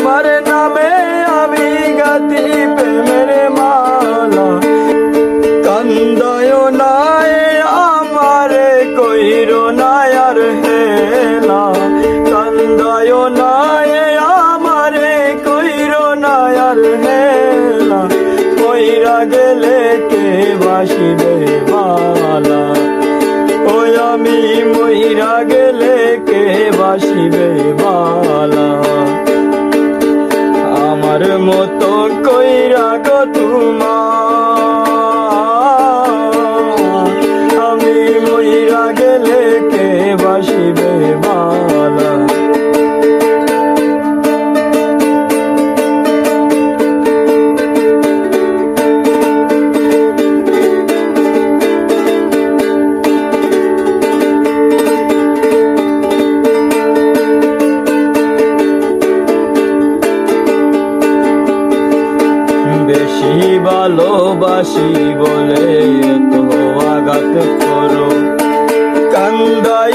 তোমার নামে আমি গাতি প্রেমের মালা। কান্দায় না আমারে কইরো না আর হেলা, কান্দায় না আমারে কইরো না আর হেলা। কইরা গেলে কে বাসিবে বালা, ওই আমি মইরা গেলে কে বাসিবে বালা। আমার মতো কইরা গো তোমার, আমি মইরা গেলে কে বাসিবে বালা। বেশি ভালোবাসি বলে এত আঘাত করো, কান্দাই